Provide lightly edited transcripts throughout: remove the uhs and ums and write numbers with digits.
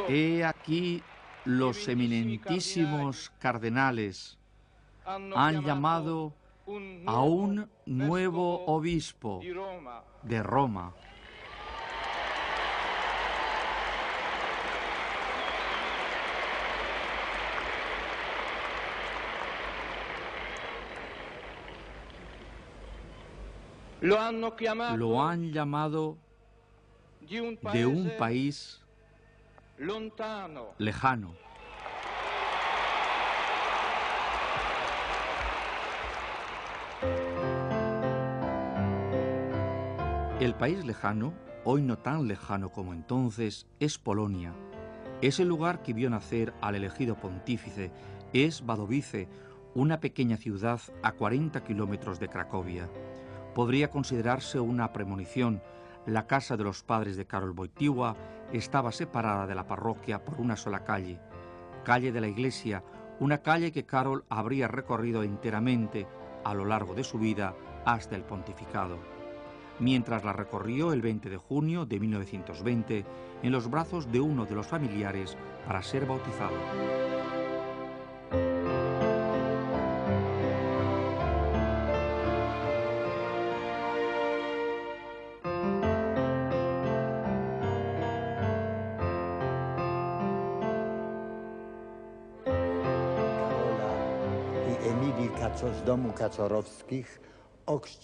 He aquí los eminentísimos cardenales han llamado a un nuevo obispo de Roma. Lo han llamado de un país lejano. El país lejano, hoy no tan lejano como entonces, es Polonia. Es el lugar que vio nacer al elegido pontífice, es Wadowice, una pequeña ciudad a 40 kilómetros de Cracovia. Podría considerarse una premonición. La casa de los padres de Karol Wojtyła estaba separada de la parroquia por una sola calle, calle de la iglesia, una calle que Karol habría recorrido enteramente a lo largo de su vida hasta el pontificado. Mientras la recorrió el 20 de junio de 1920 en los brazos de uno de los familiares para ser bautizado.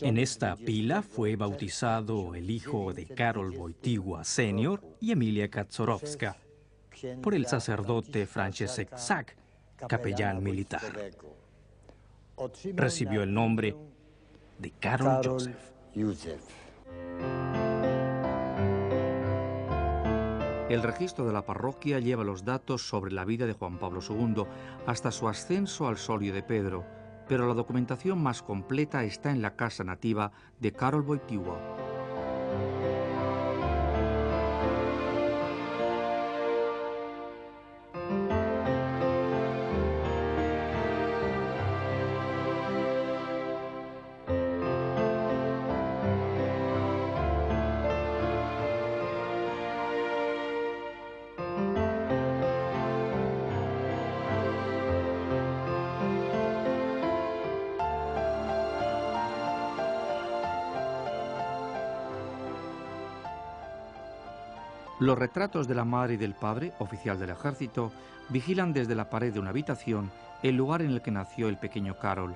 En esta pila fue bautizado el hijo de Karol Wojtyła Senior y Emilia Kaczorowska por el sacerdote Franciszek Żak, capellán militar. Recibió el nombre de Karol Józef. El registro de la parroquia lleva los datos sobre la vida de Juan Pablo II hasta su ascenso al solio de Pedro, pero la documentación más completa está en la casa nativa de Karol Wojtyła. Los retratos de la madre y del padre, oficial del ejército, vigilan desde la pared de una habitación el lugar en el que nació el pequeño Karol.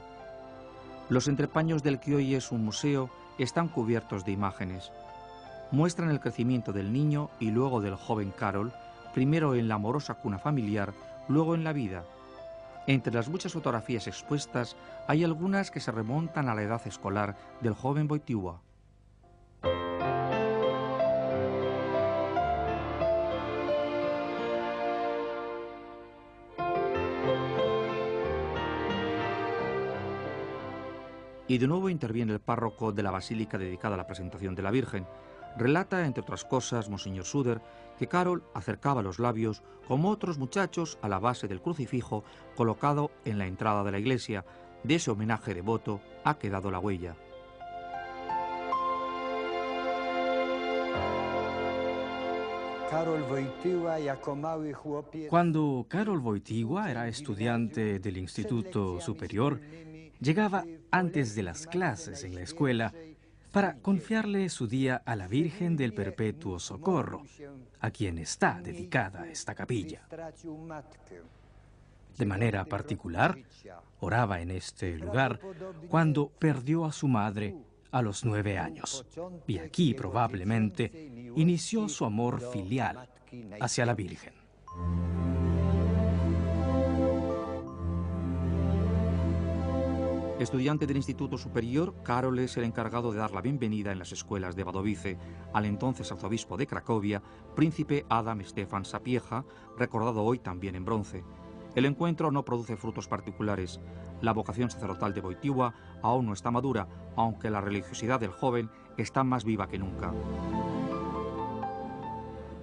Los entrepaños del que hoy es un museo están cubiertos de imágenes. Muestran el crecimiento del niño y luego del joven Karol, primero en la amorosa cuna familiar, luego en la vida. Entre las muchas fotografías expuestas hay algunas que se remontan a la edad escolar del joven Wojtyła. Y de nuevo interviene el párroco de la basílica dedicada a la presentación de la Virgen. Relata, entre otras cosas, Monseñor Suder, que Karol acercaba los labios, como otros muchachos, a la base del crucifijo colocado en la entrada de la iglesia. De ese homenaje devoto ha quedado la huella. Cuando Karol Wojtyła era estudiante del Instituto Superior, llegaba antes de las clases en la escuela para confiarle su día a la Virgen del Perpetuo Socorro, a quien está dedicada esta capilla. De manera particular, oraba en este lugar cuando perdió a su madre a los 9 años, y aquí probablemente inició su amor filial hacia la Virgen. Estudiante del Instituto Superior, Karol es el encargado de dar la bienvenida en las escuelas de Wadowice al entonces arzobispo de Cracovia, príncipe Adam Stefan Sapieha, recordado hoy también en bronce. El encuentro no produce frutos particulares. La vocación sacerdotal de Wojtyła aún no está madura, aunque la religiosidad del joven está más viva que nunca.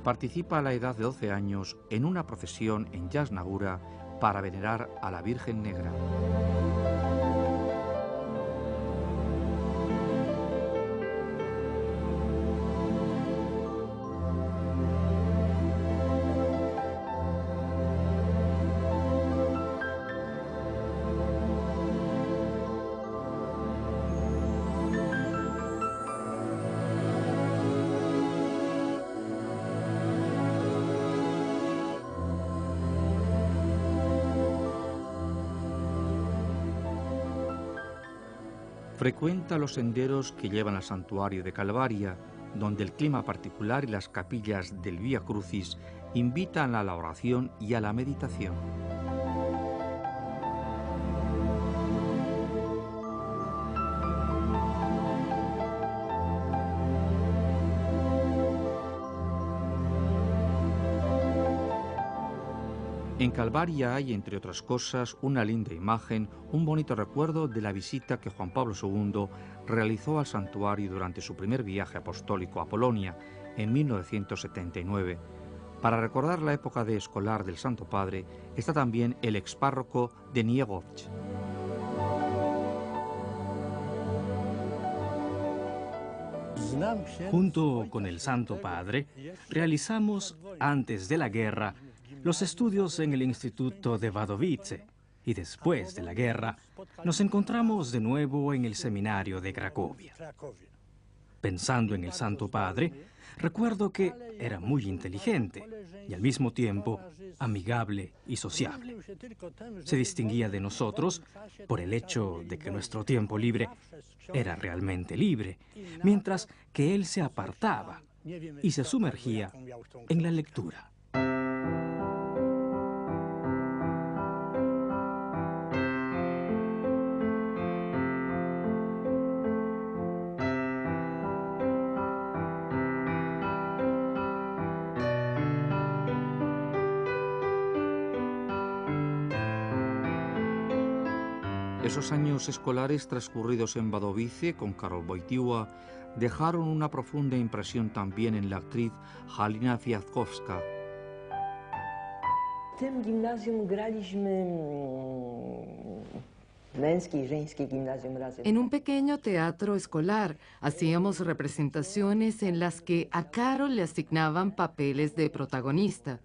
Participa a la edad de 12 años en una procesión en Jasna Góra para venerar a la Virgen Negra. Frecuenta los senderos que llevan al santuario de Calvaria, donde el clima particular y las capillas del Vía Crucis invitan a la oración y a la meditación. En Calvaria hay, entre otras cosas, una linda imagen, un bonito recuerdo de la visita que Juan Pablo II realizó al santuario durante su primer viaje apostólico a Polonia en 1979. Para recordar la época de escolar del Santo Padre está también el expárroco de Niegowicz. Junto con el Santo Padre, realizamos, antes de la guerra, los estudios en el Instituto de Wadowice y después de la guerra nos encontramos de nuevo en el seminario de Cracovia. Pensando en el Santo Padre, recuerdo que era muy inteligente y al mismo tiempo amigable y sociable. Se distinguía de nosotros por el hecho de que nuestro tiempo libre era realmente libre, mientras que él se apartaba y se sumergía en la lectura. Esos años escolares transcurridos en Wadowice con Karol Wojtyła dejaron una profunda impresión también en la actriz Halina Kwiatkowska. W tym gimnazjum graliśmy męskie i żeńskie gimnazjum razem. En un pequeño teatro escolar hacíamos representaciones en las que a Karol le asignaban papeles de protagonista.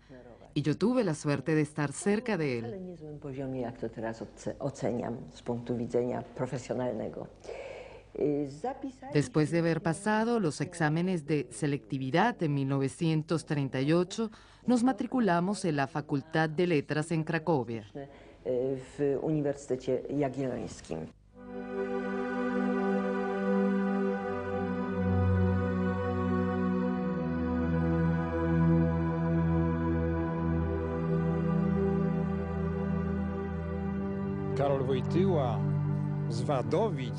Y yo tuve la suerte de estar cerca de él. Ale niezłym poziomie, jak to teraz oceniam z punktu widzenia profesjonalnego. Después de haber pasado los exámenes de selectividad en 1938, nos matriculamos en la Facultad de Letras en Cracovia. W Uniwersytecie Jagiellońskim. Karol Wojtyła z Wadowic.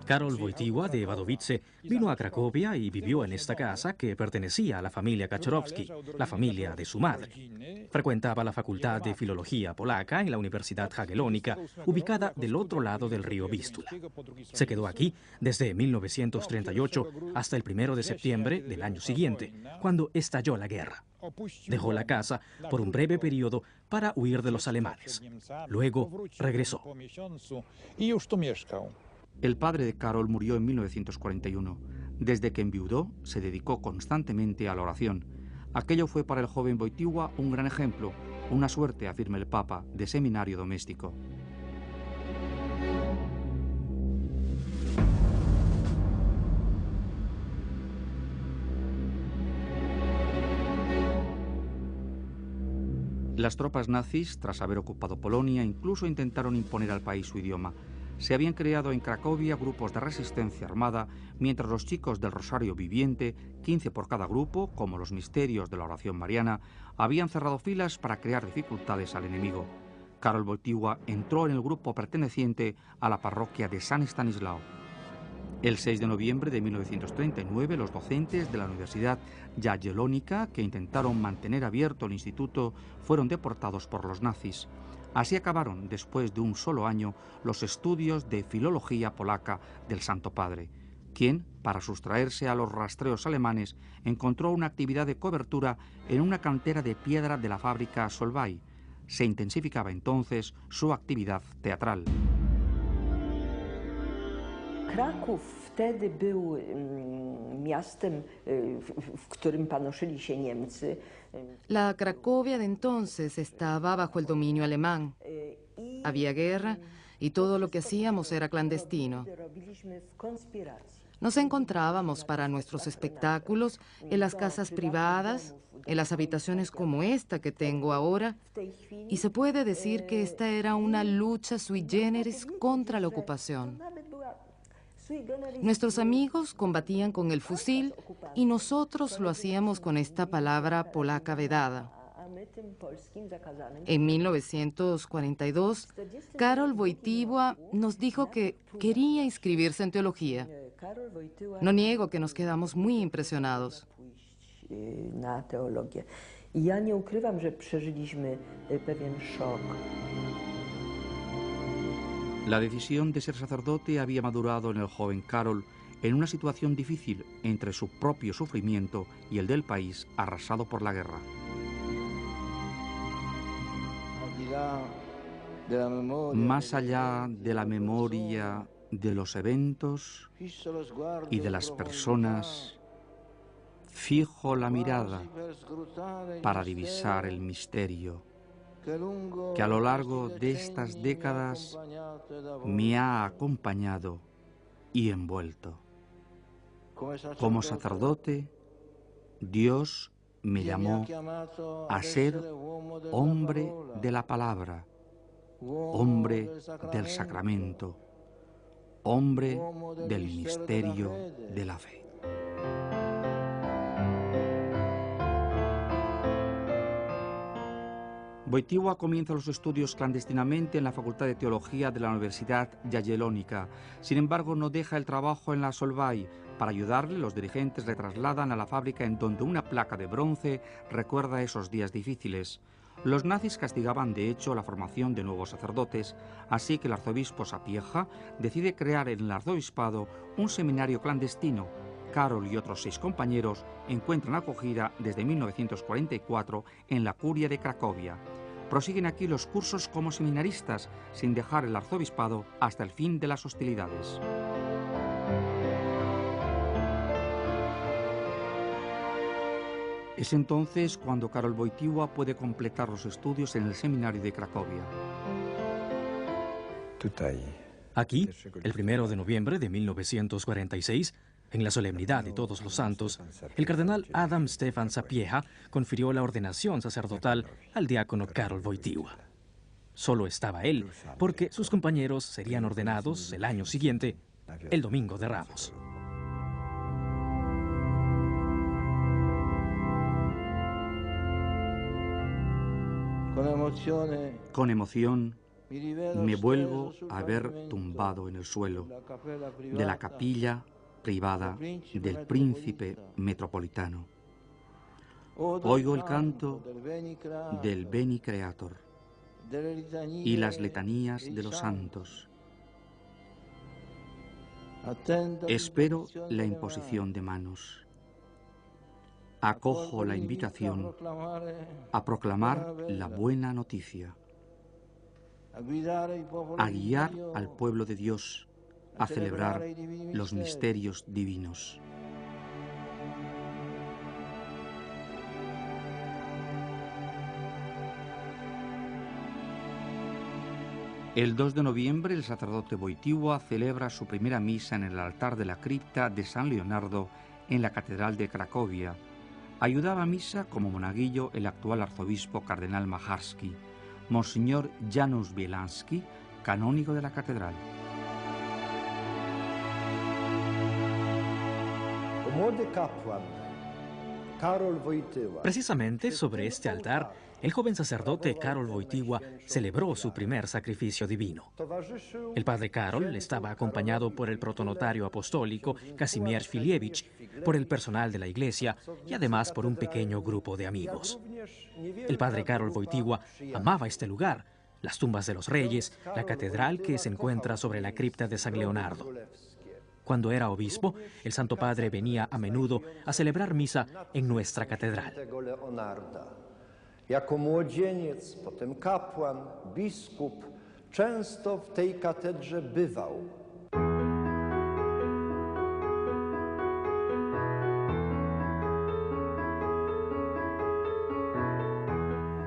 Karol Wojtyła de Wadowice vino a Cracovia y vivió en esta casa que pertenecía a la familia Kaczorowski, la familia de su madre. Frecuentaba la Facultad de Filología Polaca en la Universidad Jagiellónica, ubicada del otro lado del río Vístula. Se quedó aquí desde 1938 hasta el 1 de septiembre del año siguiente, cuando estalló la guerra. Dejó la casa por un breve periodo para huir de los alemanes. Luego regresó. El padre de Karol murió en 1941. Desde que enviudó, se dedicó constantemente a la oración. Aquello fue para el joven Wojtyła un gran ejemplo, una suerte, afirma el Papa, de seminario doméstico. Las tropas nazis, tras haber ocupado Polonia, incluso intentaron imponer al país su idioma. Se habían creado en Cracovia grupos de resistencia armada, mientras los chicos del Rosario Viviente, 15 por cada grupo, como los misterios de la oración mariana, habían cerrado filas para crear dificultades al enemigo. Karol Wojtyła entró en el grupo perteneciente a la parroquia de San Estanislao. El 6 de noviembre de 1939, los docentes de la Universidad Jagiellónica, que intentaron mantener abierto el instituto, fueron deportados por los nazis. Así acabaron, después de un solo año, los estudios de filología polaca del Santo Padre, quien, para sustraerse a los rastreos alemanes, encontró una actividad de cobertura en una cantera de piedra de la fábrica Solvay. Se intensificaba entonces su actividad teatral. Kraków wtedy był miastem, w którym panoszyli się Niemcy. La Cracovia de entonces estaba bajo el dominio alemán. Había guerra y todo lo que hacíamos era clandestino. Nos encontrábamos para nuestros espectáculos en las casas privadas, en las habitaciones como esta que tengo ahora, y se puede decir que esta era una lucha sui generis contra la ocupación. Nuestros amigos combatían con el fusil y nosotros lo hacíamos con esta palabra polaca vedada. En 1942, Karol Wojtyła nos dijo que quería inscribirse en teología. No niego que nos quedamos muy impresionados. I ja nie ukrywam, że przeżyliśmy pewien szok. La decisión de ser sacerdote había madurado en el joven Karol en una situación difícil entre su propio sufrimiento y el del país arrasado por la guerra. Más allá de la memoria de los eventos y de las personas, fijo la mirada para divisar el misterio que a lo largo de estas décadas me ha acompañado y envuelto. Como sacerdote, Dios me llamó a ser hombre de la palabra, hombre del sacramento, hombre del misterio de la fe. Wojtyła comienza los estudios clandestinamente en la Facultad de Teología de la Universidad Jagiellónica. Sin embargo, no deja el trabajo en la Solvay. Para ayudarle, los dirigentes le trasladan a la fábrica en donde una placa de bronce recuerda esos días difíciles. Los nazis castigaban, de hecho, la formación de nuevos sacerdotes, así que el arzobispo Sapieha decide crear en el arzobispado un seminario clandestino. Karol y otros 6 compañeros encuentran acogida desde 1944 en la curia de Cracovia. Prosiguen aquí los cursos como seminaristas, sin dejar el arzobispado hasta el fin de las hostilidades. Es entonces cuando Karol Wojtyła puede completar los estudios en el seminario de Cracovia. Aquí, el 1 de noviembre de 1946, en la solemnidad de Todos los Santos, el cardenal Adam Stefan Sapieha confirió la ordenación sacerdotal al diácono Karol Wojtyła. Solo estaba él, porque sus compañeros serían ordenados el año siguiente, el Domingo de Ramos. Con emoción me vuelvo a ver tumbado en el suelo de la capilla privada del príncipe metropolitano. Oigo el canto del Veni Creator y las letanías de los santos. Espero la imposición de manos. Acojo la invitación a proclamar la buena noticia, a guiar al pueblo de Dios a celebrar los misterios divinos. El 2 de noviembre el sacerdote Wojtyła celebra su primera misa en el altar de la cripta de San Leonardo en la Catedral de Cracovia. Ayudaba a misa como monaguillo el actual arzobispo cardenal Macharski, Monseñor Janusz Bielanski, canónigo de la catedral. Precisamente sobre este altar, el joven sacerdote Karol Wojtyła celebró su primer sacrificio divino. El padre Karol estaba acompañado por el protonotario apostólico Kazimierz Filiewicz, por el personal de la iglesia y además por un pequeño grupo de amigos. El padre Karol Wojtyła amaba este lugar, las tumbas de los reyes, la catedral que se encuentra sobre la cripta de San Leonardo. Cuando era obispo, el Santo Padre venía a menudo a celebrar misa en nuestra catedral. Jako młodzieniec, potem kapłan, biskup, często w tej katedrze bywał.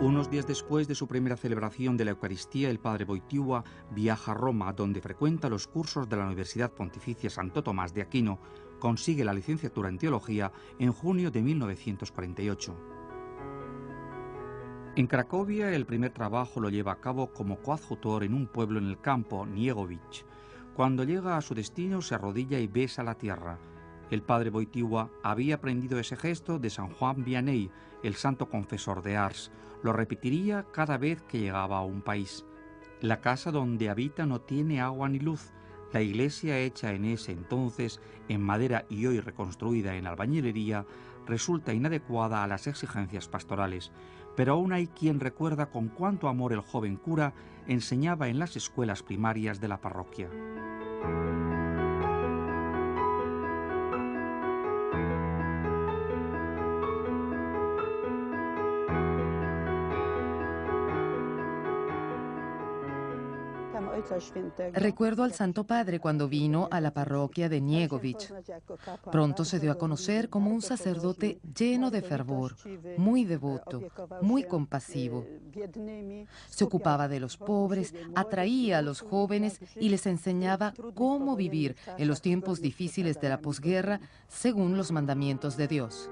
Unos días después de su primera celebración de la Eucaristía, el padre Wojtyła viaja a Roma, donde frecuenta los cursos de la Universidad Pontificia Santo Tomás de Aquino. Consigue la licenciatura en Teología en junio de 1948. En Cracovia, el primer trabajo lo lleva a cabo como coadjutor en un pueblo en el campo, Niegowice. Cuando llega a su destino se arrodilla y besa la tierra. El padre Wojtyła había aprendido ese gesto de San Juan Vianney, el santo confesor de Ars. Lo repetiría cada vez que llegaba a un país. La casa donde habita no tiene agua ni luz. La iglesia hecha en ese entonces en madera y hoy reconstruida en albañilería resulta inadecuada a las exigencias pastorales, pero aún hay quien recuerda con cuánto amor el joven cura enseñaba en las escuelas primarias de la parroquia. Recuerdo al Santo Padre cuando vino a la parroquia de Niegowicz. Pronto se dio a conocer como un sacerdote lleno de fervor, muy devoto, muy compasivo. Se ocupaba de los pobres, atraía a los jóvenes y les enseñaba cómo vivir en los tiempos difíciles de la posguerra según los mandamientos de Dios.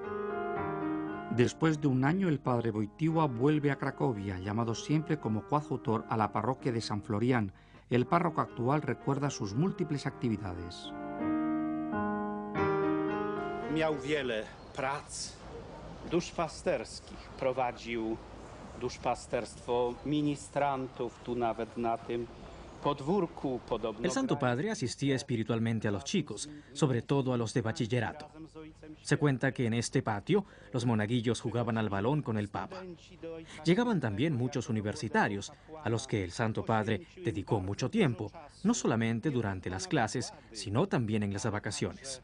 Después de un año, el padre Wojtyła vuelve a Cracovia, llamado siempre como coadjutor a la parroquia de San Florian. El párroco actual recuerda sus múltiples actividades. Miał wiele prac duszpasterskich. Prowadził duszpasterstwo ministrantów tu nawet na tym podwórku. El Santo Padre asistía espiritualmente a los chicos, sobre todo a los de bachillerato. Se cuenta que en este patio los monaguillos jugaban al balón con el Papa. Llegaban también muchos universitarios, a los que el Santo Padre dedicó mucho tiempo, no solamente durante las clases, sino también en las vacaciones.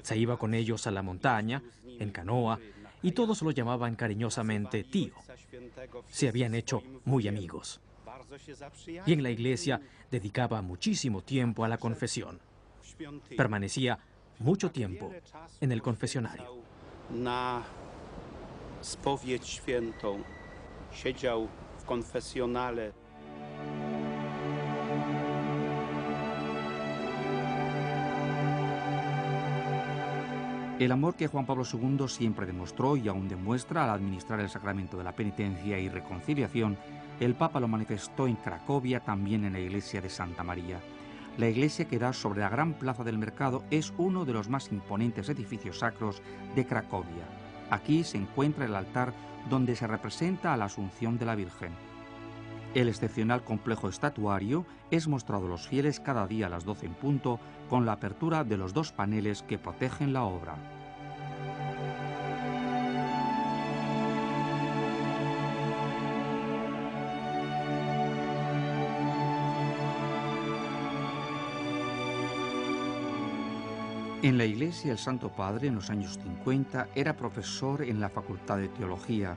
Se iba con ellos a la montaña, en canoa, y todos lo llamaban cariñosamente tío. Se habían hecho muy amigos. Y en la iglesia dedicaba muchísimo tiempo a la confesión. Permanecía mucho tiempo en el confesionario. Na spowiedź świętą siedział w konfesjonale. El amor que Juan Pablo II siempre demostró y aún demuestra al administrar el sacramento de la penitencia y reconciliación, el Papa lo manifestó en Cracovia, también en la iglesia de Santa María. La iglesia, que da sobre la gran plaza del mercado, es uno de los más imponentes edificios sacros de Cracovia. Aquí se encuentra el altar donde se representa a la Asunción de la Virgen. El excepcional complejo estatuario es mostrado a los fieles cada día a las 12 en punto, con la apertura de los dos paneles que protegen la obra. En la iglesia, el Santo Padre, en los años 50, era profesor en la Facultad de Teología.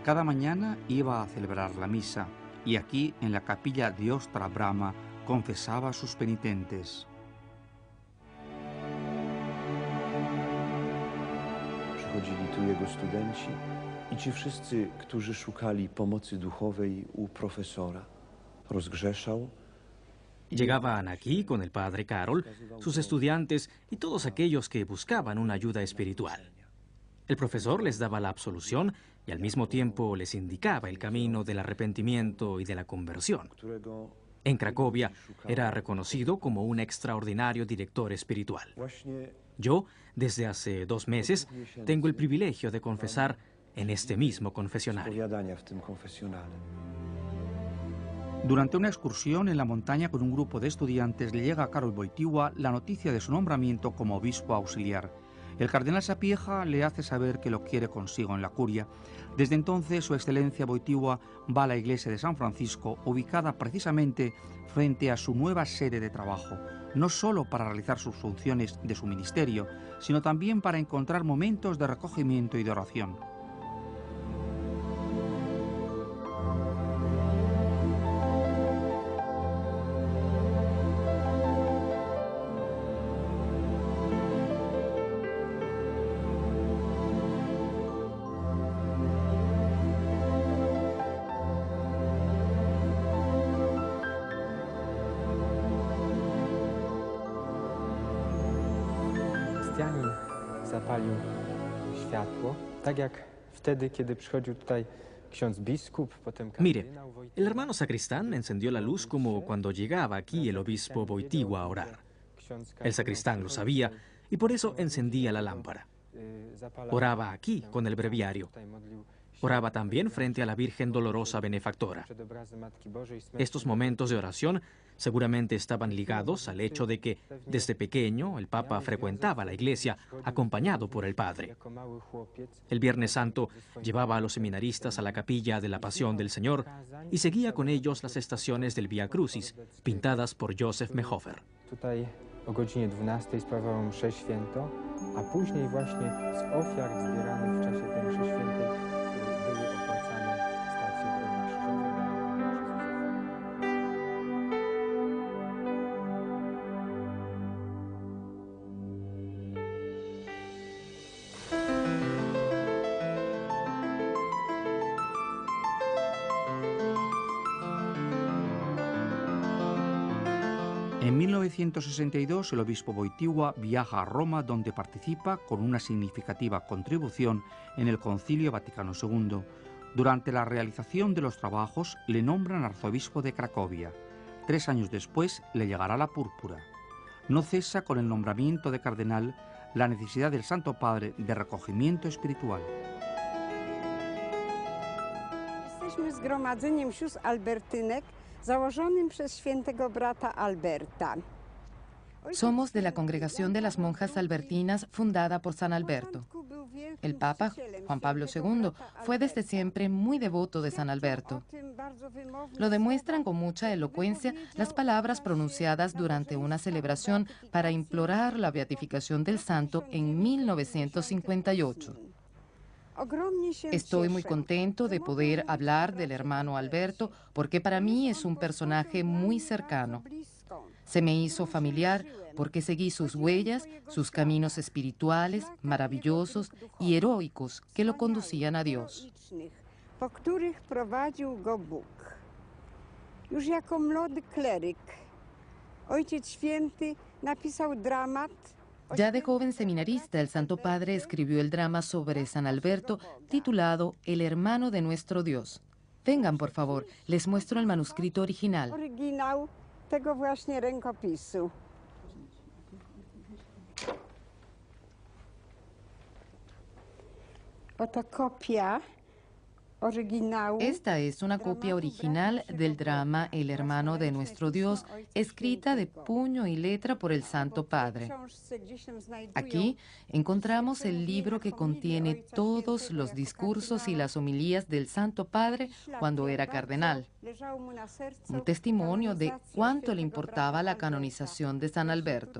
Cada mañana iba a celebrar la misa y aquí, en la capilla de Ostra Brama, confesaba a sus penitentes. Przychodzili tu jego studenci i ci wszyscy, którzy szukali pomocy duchowej u profesora. Rozgrzeszał. Llegaban aquí con el padre Karol, sus estudiantes y todos aquellos que buscaban una ayuda espiritual. El profesor les daba la absolución y al mismo tiempo les indicaba el camino del arrepentimiento y de la conversión. En Cracovia era reconocido como un extraordinario director espiritual. Yo, desde hace 2 meses, tengo el privilegio de confesar en este mismo confesionario. Durante una excursión en la montaña con un grupo de estudiantes, le llega a Karol Wojtyła la noticia de su nombramiento como obispo auxiliar. El cardenal Sapieha le hace saber que lo quiere consigo en la curia. Desde entonces, su excelencia Wojtyła va a la iglesia de San Francisco, ubicada precisamente frente a su nueva sede de trabajo, no solo para realizar sus funciones de su ministerio, sino también para encontrar momentos de recogimiento y de oración. Zapalił światło, tak jak wtedy, kiedy przychodził tutaj Mire, el hermano sacristán encendió la luz como cuando llegaba aquí el obispo Wojtyła a orar. El sacristán lo sabía y por eso encendía la lámpara. Oraba aquí con el breviario. Oraba también frente a la Virgen Dolorosa Benefactora. Estos momentos de oración seguramente estaban ligados al hecho de que desde pequeño el Papa frecuentaba la iglesia acompañado por el Padre. El Viernes Santo llevaba a los seminaristas a la capilla de la Pasión del Señor y seguía con ellos las estaciones del Vía Crucis, pintadas por Joseph Mehofer. Tutaj o godzinie 12 sprawował mszę świętą, a później właśnie z ofiar zbieranych w czasie tej mszy świętej były opłacane stacje drogą krzyżową. En 1962 el obispo Wojtyła viaja a Roma, donde participa con una significativa contribución en el Concilio Vaticano II. Durante la realización de los trabajos le nombran arzobispo de Cracovia. 3 años después le llegará la púrpura. No cesa con el nombramiento de cardenal la necesidad del Santo Padre de recogimiento espiritual. Jesteśmy zgromadzeniem sióstr albertynek założonym przez świętego brata Alberta. Somos de la congregación de las monjas albertinas fundada por San Alberto. El Papa, Juan Pablo II, fue desde siempre muy devoto de San Alberto. Lo demuestran con mucha elocuencia las palabras pronunciadas durante una celebración para implorar la beatificación del santo en 1958. Estoy muy contento de poder hablar del hermano Alberto porque para mí es un personaje muy cercano. Se me hizo familiar porque seguí sus huellas, sus caminos espirituales, maravillosos y heroicos que lo conducían a Dios. Po których prowadził go Bóg. Już jako młody kleryk, Ojciec Święty napisał dramat. Ya de joven seminarista, el Santo Padre escribió el drama sobre San Alberto titulado El hermano de nuestro Dios. Vengan, por favor, les muestro el manuscrito original. Oryginał tego właśnie rękopisu. Oto kopia oryginału. Esta es una copia original del drama El hermano de nuestro Dios, escrita de puño y letra por el Santo Padre. Aquí encontramos el libro que contiene todos los discursos y las homilías del Santo Padre cuando era cardenal. Un testimonio de cuánto le importaba la canonización de San Alberto.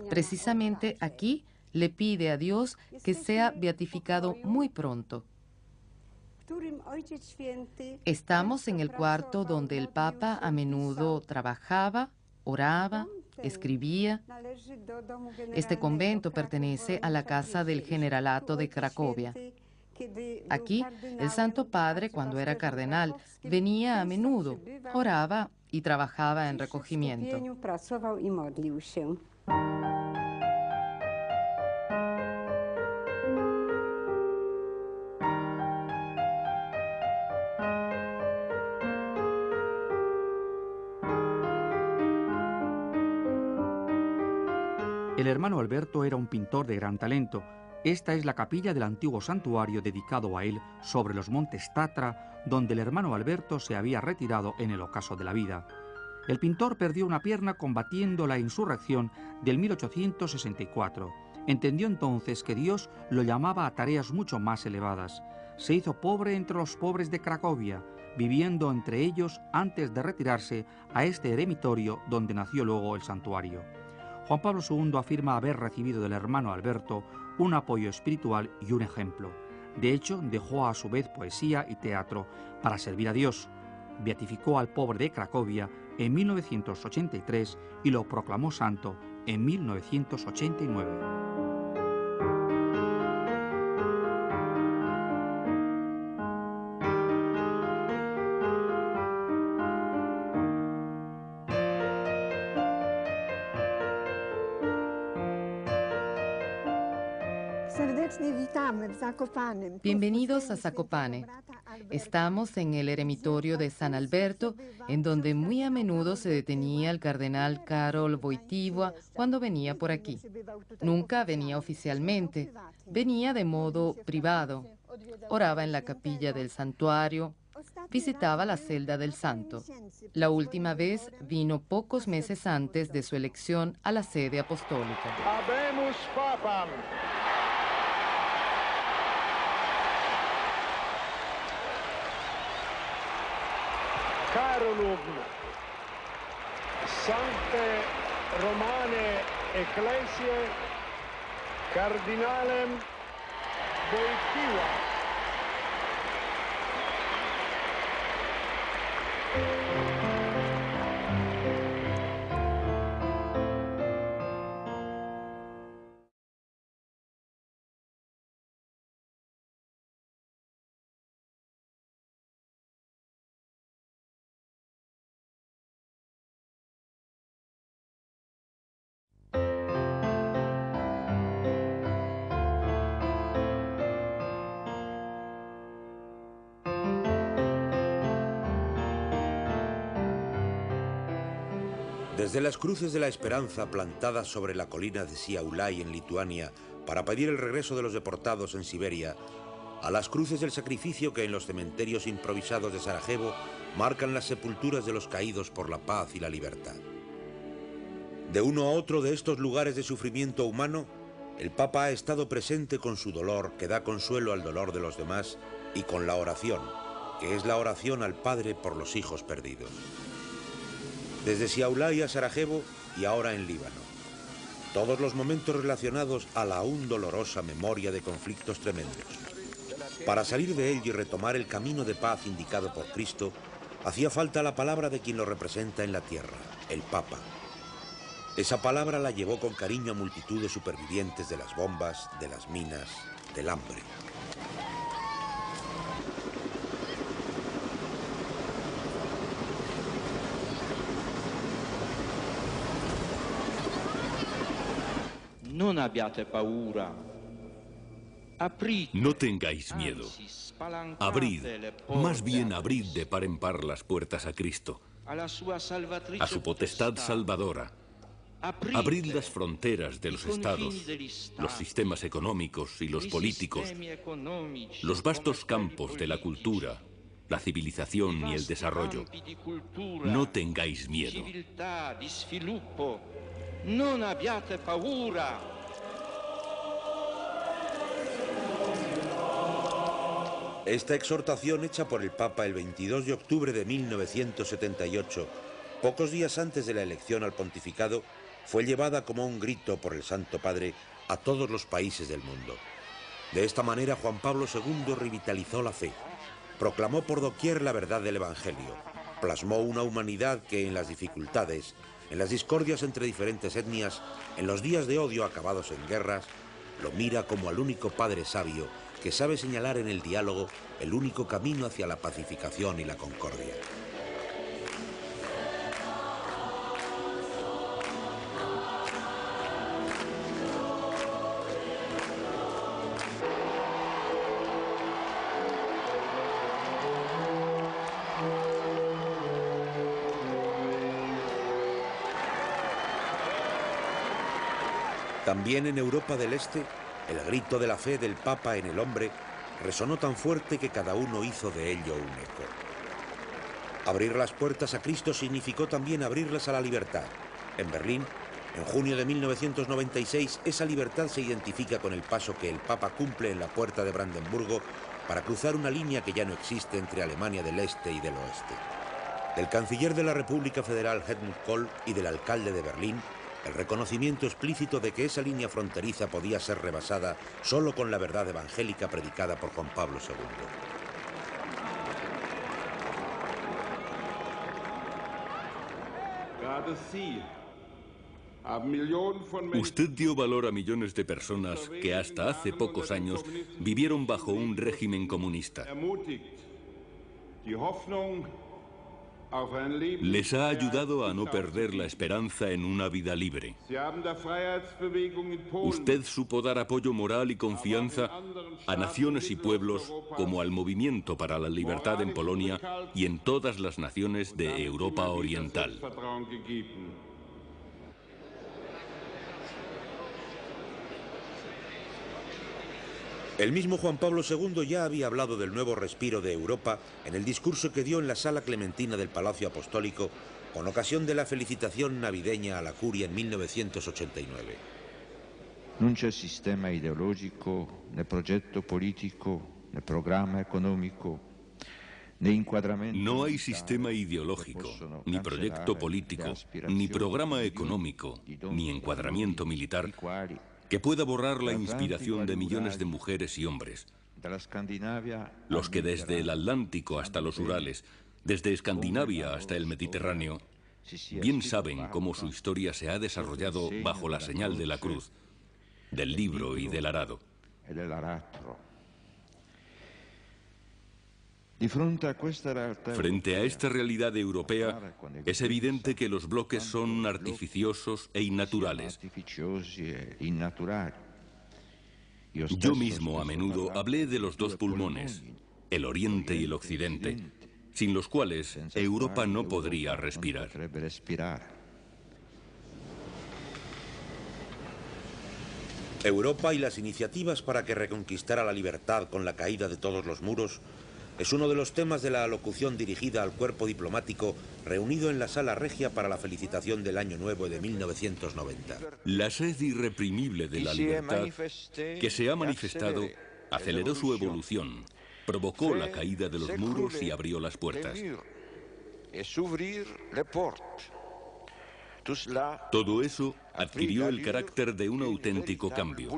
Precisamente aquí le pide a Dios que sea beatificado muy pronto. Estamos en el cuarto donde el Papa a menudo trabajaba, oraba, escribía. Este convento pertenece a la casa del Generalato de Cracovia. Aquí, el Santo Padre, cuando era cardenal, venía a menudo, oraba y trabajaba en recogimiento. El hermano Alberto era un pintor de gran talento. Esta es la capilla del antiguo santuario dedicado a él sobre los montes Tatra, donde el hermano Alberto se había retirado en el ocaso de la vida. El pintor perdió una pierna combatiendo la insurrección del 1864. Entendió entonces que Dios lo llamaba a tareas mucho más elevadas. Se hizo pobre entre los pobres de Cracovia, viviendo entre ellos antes de retirarse a este eremitorio donde nació luego el santuario. Juan Pablo II afirma haber recibido del hermano Alberto un apoyo espiritual y un ejemplo. De hecho, dejó a su vez poesía y teatro para servir a Dios. Beatificó al pobre de Cracovia en 1983 y lo proclamó santo en 1989. Bienvenidos a Zakopane. Estamos en el eremitorio de San Alberto, en donde muy a menudo se detenía el cardenal Karol Wojtyła cuando venía por aquí. Nunca venía oficialmente, venía de modo privado. Oraba en la capilla del santuario, visitaba la celda del santo. La última vez vino pocos meses antes de su elección a la sede apostólica. Habemus papam. Carolum Sancte Romane Ecclesiae Cardinalem Wojtyła. Desde las cruces de la esperanza plantadas sobre la colina de Šiauliai en Lituania para pedir el regreso de los deportados en Siberia, a las cruces del sacrificio que en los cementerios improvisados de Sarajevo marcan las sepulturas de los caídos por la paz y la libertad. De uno a otro de estos lugares de sufrimiento humano, el Papa ha estado presente con su dolor que da consuelo al dolor de los demás y con la oración, que es la oración al Padre por los hijos perdidos. Desde Šiauliai a Sarajevo y ahora en Líbano. Todos los momentos relacionados a la aún dolorosa memoria de conflictos tremendos. Para salir de él y retomar el camino de paz indicado por Cristo, hacía falta la palabra de quien lo representa en la tierra, el Papa. Esa palabra la llevó con cariño a multitud de supervivientes de las bombas, de las minas, del hambre. No tengáis miedo. Abrid, más bien abrid de par en par las puertas a Cristo, a su potestad salvadora. Abrid las fronteras de los estados, los sistemas económicos y los políticos, los vastos campos de la cultura, la civilización y el desarrollo. No tengáis miedo. Non abbiate paura. Esta exhortación hecha por el Papa el 22 de octubre de 1978, pocos días antes de la elección al pontificado, fue llevada como un grito por el Santo Padre a todos los países del mundo. De esta manera Juan Pablo II revitalizó la fe, proclamó por doquier la verdad del Evangelio, plasmó una humanidad que en las dificultades, en las discordias entre diferentes etnias, en los días de odio acabados en guerras, lo mira como al único padre sabio que sabe señalar en el diálogo el único camino hacia la pacificación y la concordia. También en Europa del Este, el grito de la fe del Papa en el hombre resonó tan fuerte que cada uno hizo de ello un eco. Abrir las puertas a Cristo significó también abrirlas a la libertad. En Berlín, en junio de 1996, esa libertad se identifica con el paso que el Papa cumple en la puerta de Brandenburgo para cruzar una línea que ya no existe entre Alemania del Este y del Oeste. Del canciller de la República Federal Helmut Kohl y del alcalde de Berlín, el reconocimiento explícito de que esa línea fronteriza podía ser rebasada solo con la verdad evangélica predicada por Juan Pablo II. Usted dio valor a millones de personas que hasta hace pocos años vivieron bajo un régimen comunista. Les ha ayudado a no perder la esperanza en una vida libre. Usted supo dar apoyo moral y confianza a naciones y pueblos como al movimiento para la libertad en Polonia y en todas las naciones de Europa Oriental. El mismo Juan Pablo II ya había hablado del nuevo respiro de Europa en el discurso que dio en la Sala Clementina del Palacio Apostólico con ocasión de la felicitación navideña a la Curia en 1989. Non c'è sistema ideologico, né progetto politico, né programma economico, né inquadramento. No hay sistema ideológico, ni proyecto político, ni programa económico, ni encuadramiento militar que pueda borrar la inspiración de millones de mujeres y hombres, los que desde el Atlántico hasta los Urales, desde Escandinavia hasta el Mediterráneo, bien saben cómo su historia se ha desarrollado bajo la señal de la cruz, del libro y del arado. Frente a esta realidad europea, es evidente que los bloques son artificiosos e innaturales. Yo mismo a menudo hablé de los dos pulmones, el Oriente y el Occidente, sin los cuales Europa no podría respirar. Europa y las iniciativas para que reconquistara la libertad con la caída de todos los muros es uno de los temas de la alocución dirigida al cuerpo diplomático reunido en la Sala Regia para la felicitación del Año Nuevo de 1990. La sed irreprimible de la libertad que se ha manifestado aceleró su evolución, provocó la caída de los muros y abrió las puertas. Todo eso adquirió el carácter de un auténtico cambio.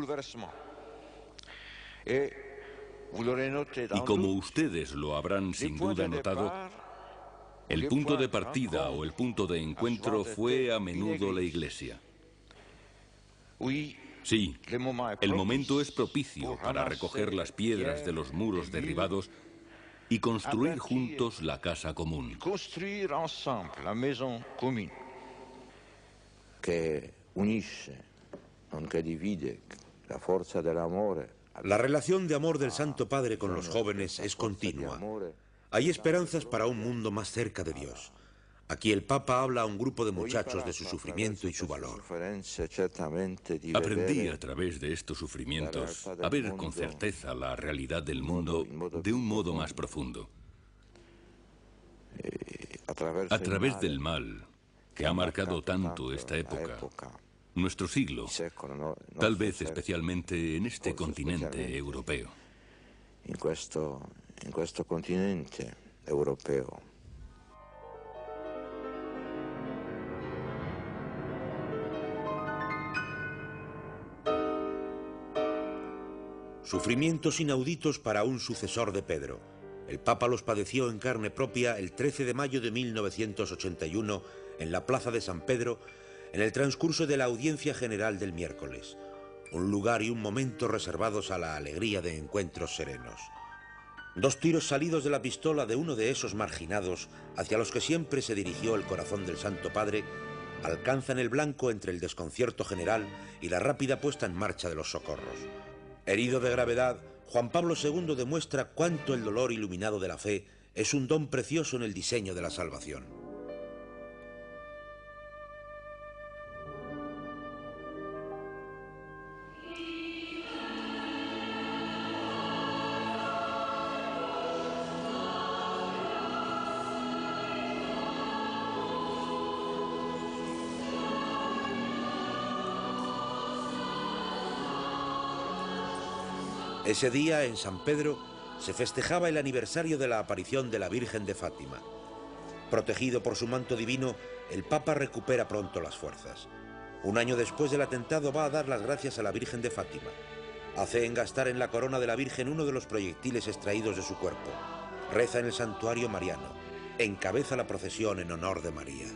Y como ustedes lo habrán sin duda notado, el punto de partida o el punto de encuentro fue a menudo la Iglesia. Sí, el momento es propicio para recoger las piedras de los muros derribados y construir juntos la casa común. Que unisce, non che divide, la forza dell'amore. La relación de amor del Santo Padre con los jóvenes es continua. Hay esperanzas para un mundo más cerca de Dios. Aquí el Papa habla a un grupo de muchachos de su sufrimiento y su valor. Aprendí a través de estos sufrimientos a ver con certeza la realidad del mundo de un modo más profundo. A través del mal que ha marcado tanto esta época, nuestro siglo, tal vez especialmente en este continente europeo. En questo continente europeo. Sufrimientos inauditos para un sucesor de Pedro. El Papa los padeció en carne propia el 13 de mayo de 1981 en la Plaza de San Pedro, en el transcurso de la audiencia general del miércoles, un lugar y un momento reservados a la alegría de encuentros serenos. Dos tiros salidos de la pistola de uno de esos marginados hacia los que siempre se dirigió el corazón del Santo Padre alcanzan el blanco entre el desconcierto general y la rápida puesta en marcha de los socorros. Herido de gravedad, Juan Pablo II demuestra cuánto el dolor iluminado de la fe es un don precioso en el diseño de la salvación. Ese día, en San Pedro, se festejaba el aniversario de la aparición de la Virgen de Fátima. Protegido por su manto divino, el Papa recupera pronto las fuerzas. Un año después del atentado va a dar las gracias a la Virgen de Fátima. Hace engastar en la corona de la Virgen uno de los proyectiles extraídos de su cuerpo. Reza en el santuario mariano. Encabeza la procesión en honor de María.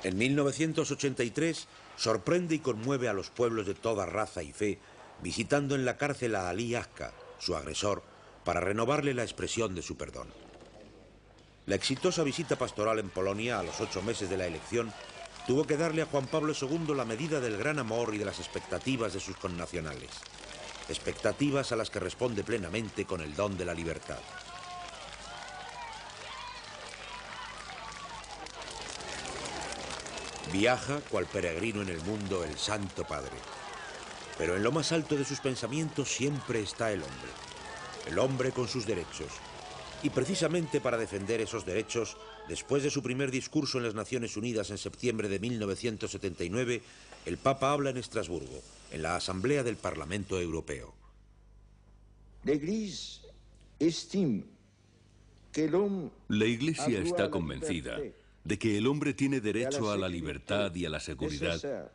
En 1983 sorprende y conmueve a los pueblos de toda raza y fe, visitando en la cárcel a Ali Akka, su agresor, para renovarle la expresión de su perdón. La exitosa visita pastoral en Polonia a los 8 meses de la elección tuvo que darle a Juan Pablo II la medida del gran amor y de las expectativas de sus connacionales. Expectativas a las que responde plenamente con el don de la libertad. Viaja, cual peregrino en el mundo, el Santo Padre. Pero en lo más alto de sus pensamientos siempre está el hombre. El hombre con sus derechos. Y precisamente para defender esos derechos, después de su primer discurso en las Naciones Unidas en septiembre de 1979, el Papa habla en Estrasburgo, en la Asamblea del Parlamento Europeo. La Iglesia está convencida de que el hombre tiene derecho a la libertad y a la seguridad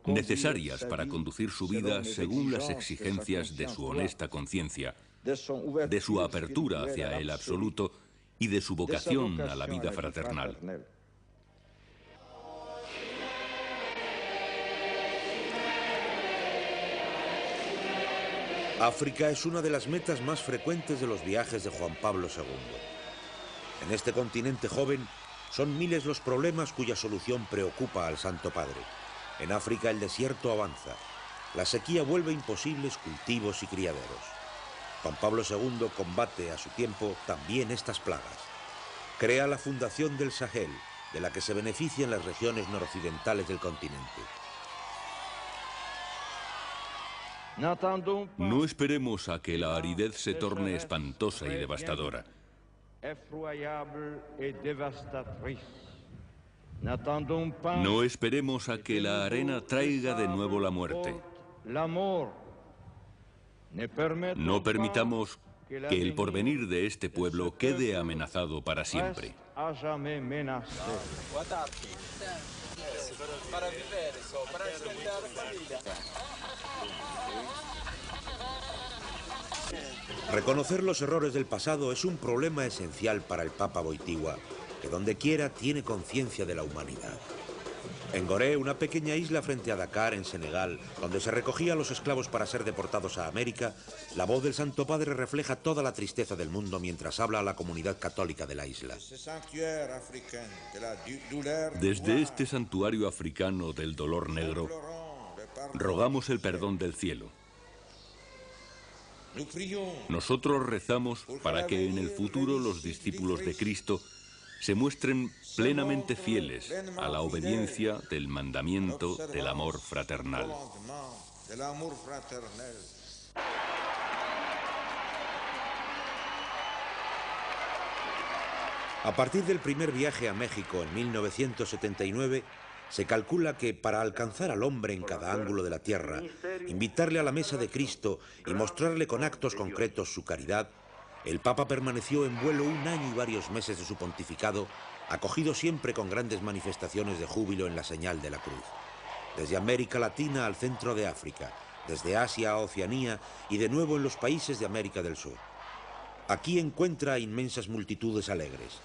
necesarias para conducir su vida según las exigencias de su honesta conciencia, de su apertura hacia el absoluto y de su vocación a la vida fraternal. África es una de las metas más frecuentes de los viajes de Juan Pablo II. En este continente joven son miles los problemas cuya solución preocupa al Santo Padre. En África el desierto avanza. La sequía vuelve imposibles cultivos y criaderos. Juan Pablo II combate a su tiempo también estas plagas. Crea la Fundación del Sahel, de la que se benefician las regiones noroccidentales del continente. No esperemos a que la aridez se torne espantosa y devastadora. No esperemos a que la arena traiga de nuevo la muerte. No permitamos que el porvenir de este pueblo quede amenazado para siempre. Reconocer los errores del pasado es un problema esencial para el Papa Wojtyła, que donde quiera tiene conciencia de la humanidad. En Gorée, una pequeña isla frente a Dakar, en Senegal, donde se recogían los esclavos para ser deportados a América, la voz del Santo Padre refleja toda la tristeza del mundo mientras habla a la comunidad católica de la isla. Desde este santuario africano del dolor negro, rogamos el perdón del cielo. Nosotros rezamos para que en el futuro los discípulos de Cristo se muestren plenamente fieles a la obediencia del mandamiento del amor fraternal. A partir del primer viaje a México en 1979, se calcula que para alcanzar al hombre en cada ángulo de la tierra, invitarle a la mesa de Cristo y mostrarle con actos concretos su caridad, el Papa permaneció en vuelo 1 año y varios meses de su pontificado, acogido siempre con grandes manifestaciones de júbilo en la señal de la cruz. Desde América Latina al centro de África, desde Asia a Oceanía y de nuevo en los países de América del Sur. Aquí encuentra a inmensas multitudes alegres.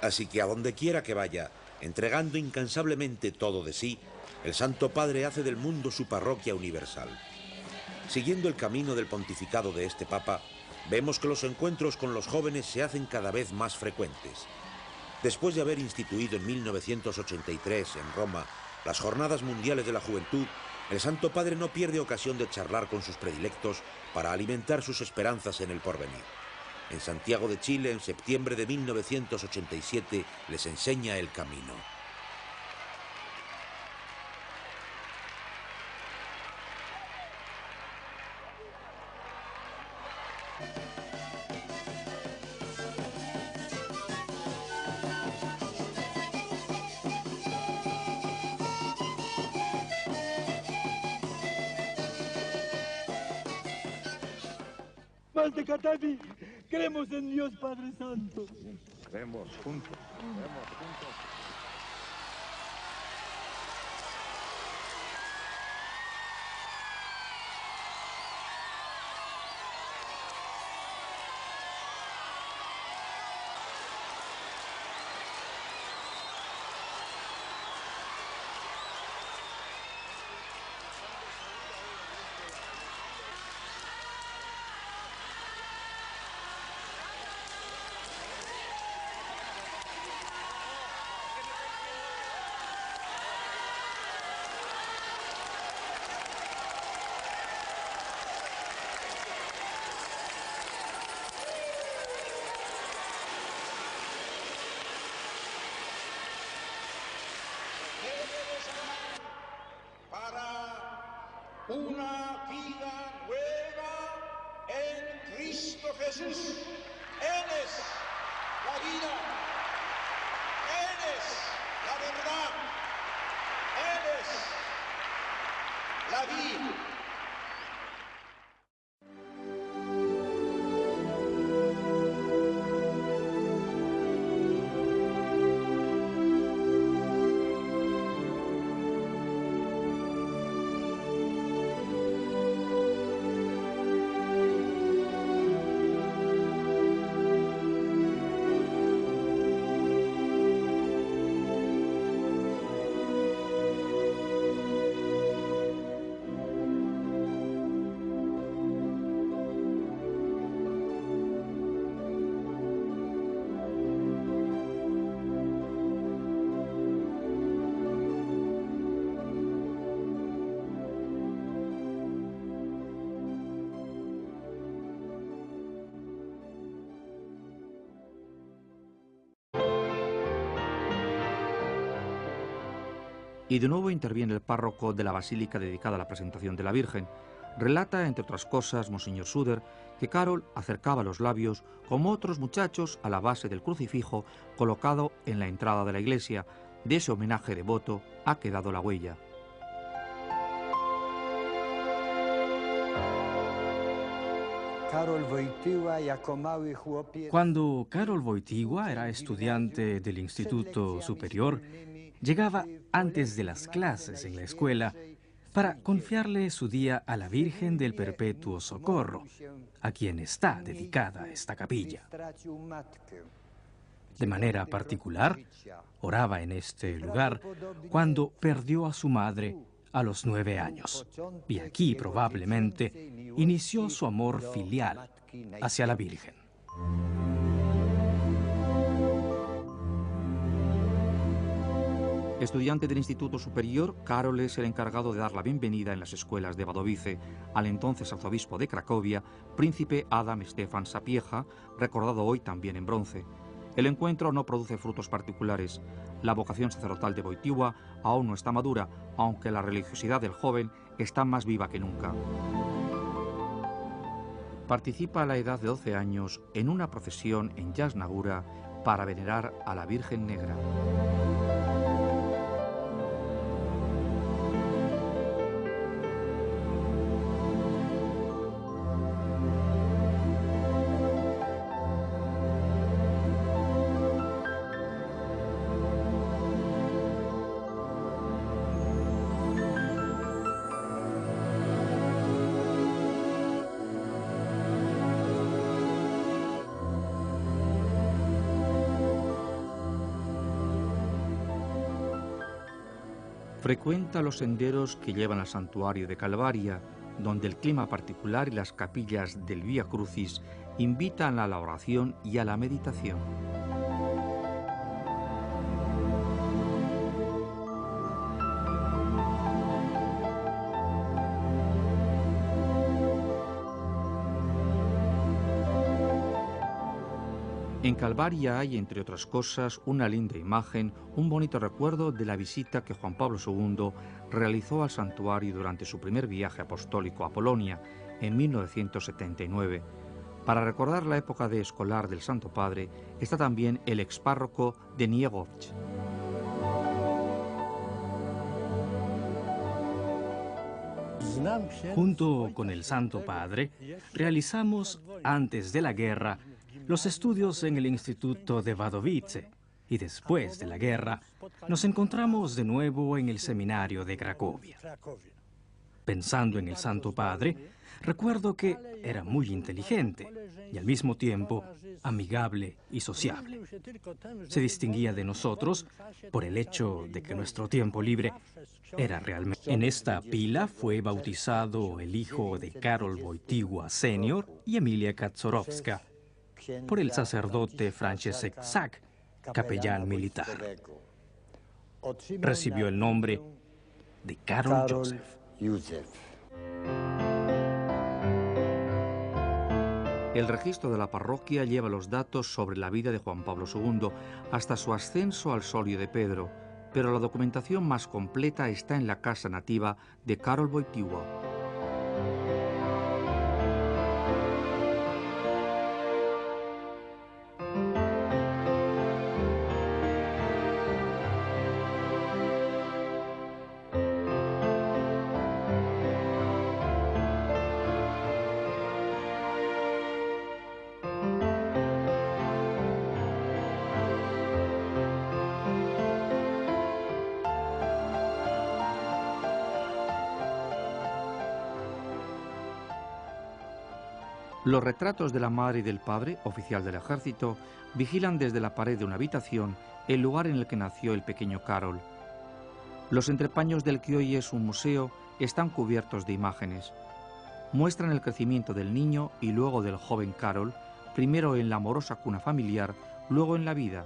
Así que a donde quiera que vaya, entregando incansablemente todo de sí, el Santo Padre hace del mundo su parroquia universal. Siguiendo el camino del pontificado de este Papa, vemos que los encuentros con los jóvenes se hacen cada vez más frecuentes. Después de haber instituido en 1983 en Roma las Jornadas Mundiales de la Juventud, el Santo Padre no pierde ocasión de charlar con sus predilectos para alimentar sus esperanzas en el porvenir. En Santiago de Chile, en septiembre de 1987, les enseña el camino. Valtecatavi, creemos en Dios Padre Santo. Creemos juntos. una vida nueva en Cristo Jesús. Él es la vida, Él es la verdad, Él es la vida. Y de nuevo interviene el párroco de la basílica dedicada a la presentación de la Virgen. Relata, entre otras cosas, Monseñor Suder, que Karol acercaba los labios, como otros muchachos, a la base del crucifijo colocado en la entrada de la iglesia. De ese homenaje devoto ha quedado la huella. Cuando Karol Wojtyła era estudiante del Instituto Superior, llegaba antes de las clases en la escuela para confiarle su día a la Virgen del Perpetuo Socorro, a quien está dedicada esta capilla. De manera particular, oraba en este lugar cuando perdió a su madre a los 9 años, y aquí probablemente inició su amor filial hacia la Virgen. Estudiante del Instituto Superior, Karol es el encargado de dar la bienvenida en las escuelas de Wadowice al entonces arzobispo de Cracovia, príncipe Adam Stefan Sapieha, recordado hoy también en bronce. El encuentro no produce frutos particulares. La vocación sacerdotal de Wojtyła aún no está madura, aunque la religiosidad del joven está más viva que nunca. Participa a la edad de 12 años en una procesión en Jasna Góra para venerar a la Virgen Negra. Frecuenta los senderos que llevan al santuario de Calvaria, donde el clima particular y las capillas del Vía Crucis invitan a la oración y a la meditación. En Calvaria hay, entre otras cosas, una linda imagen, un bonito recuerdo de la visita que Juan Pablo II realizó al santuario durante su primer viaje apostólico a Polonia en 1979. Para recordar la época de escolar del Santo Padre está también el expárroco de Niegowicz. Junto con el Santo Padre, realizamos, antes de la guerra, los estudios en el Instituto de Wadowice, y después de la guerra nos encontramos de nuevo en el seminario de Cracovia. Pensando en el Santo Padre, recuerdo que era muy inteligente y al mismo tiempo amigable y sociable. Se distinguía de nosotros por el hecho de que nuestro tiempo libre era realmente... En esta pila fue bautizado el hijo de Karol Wojtyła Senior y Emilia Kaczorowska por el sacerdote Franciszek Sack, capellán militar. Recibió el nombre de Karol Józef. El registro de la parroquia lleva los datos sobre la vida de Juan Pablo II hasta su ascenso al solio de Pedro, pero la documentación más completa está en la casa nativa de Karol Wojtyła. Los retratos de la madre y del padre, oficial del ejército, vigilan desde la pared de una habitación el lugar en el que nació el pequeño Karol. Los entrepaños del que hoy es un museo están cubiertos de imágenes. Muestran el crecimiento del niño y luego del joven Karol, primero en la amorosa cuna familiar, luego en la vida.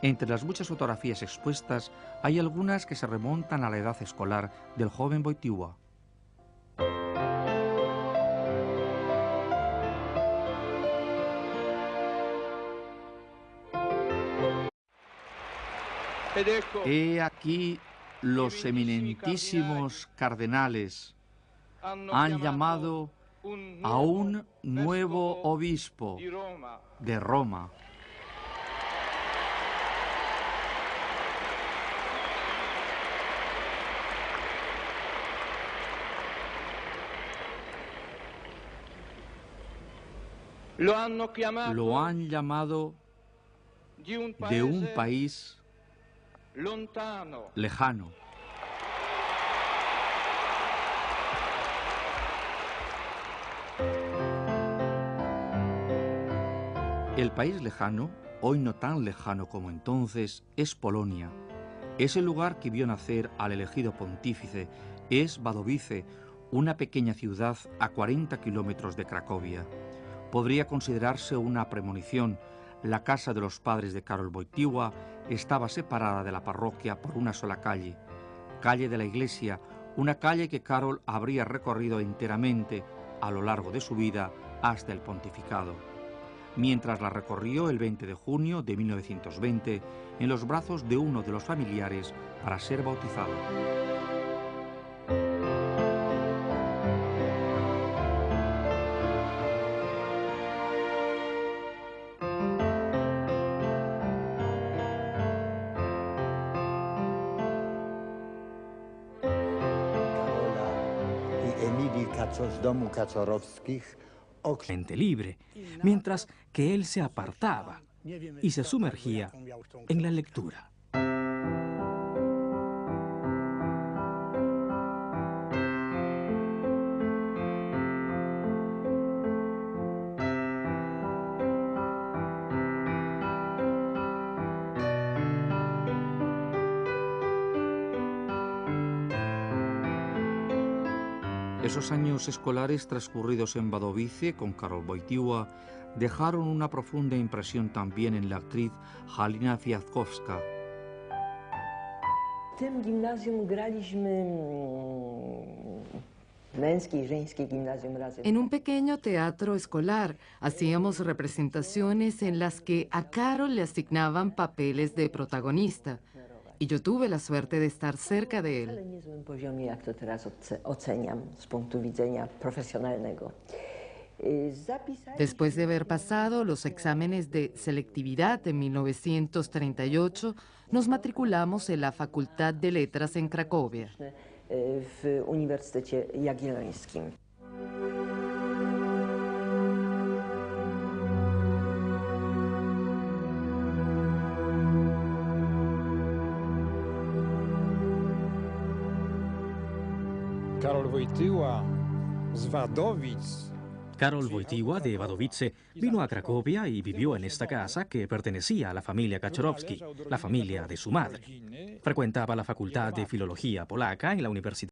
Entre las muchas fotografías expuestas hay algunas que se remontan a la edad escolar del joven Wojtyła. He aquí los eminentísimos cardenales han llamado a un nuevo obispo de Roma. Lo han llamado de un país lejano. El país lejano, hoy no tan lejano como entonces, es Polonia. Es el lugar que vio nacer al elegido pontífice, es Wadowice, una pequeña ciudad a 40 kilómetros de Cracovia. Podría considerarse una premonición. La casa de los padres de Karol Wojtyła estaba separada de la parroquia por una sola calle, calle de la iglesia, una calle que Karol habría recorrido enteramente a lo largo de su vida hasta el pontificado. Mientras la recorrió el 20 de junio de 1920 en los brazos de uno de los familiares para ser bautizado. Mente libre, mientras que él se apartaba y se sumergía en la lectura. Esos años escolares transcurridos en Wadowice con Karol Wojtyła dejaron una profunda impresión también en la actriz Halina Kwiatkowska. W tym gimnazjum graliśmy męskie i żeńskie gimnazjum razem. En un pequeño teatro escolar hacíamos representaciones en las que a Karol le asignaban papeles de protagonista. Y yo tuve la suerte de estar cerca de él. Ale niezłym poziomie, jak to teraz oceniam z punktu widzenia profesjonalnego. Después de haber pasado los exámenes de selectividad en 1938, nos matriculamos en la Facultad de Letras en Cracovia. W Uniwersytecie Jagiellońskim. Karol Wojtyła z Wadowic. Karol Wojtyła de Wadowice vino a Cracovia y vivió en esta casa que pertenecía a la familia Kaczorowski, la familia de su madre. Frecuentaba la Facultad de Filología Polaca en la Universidad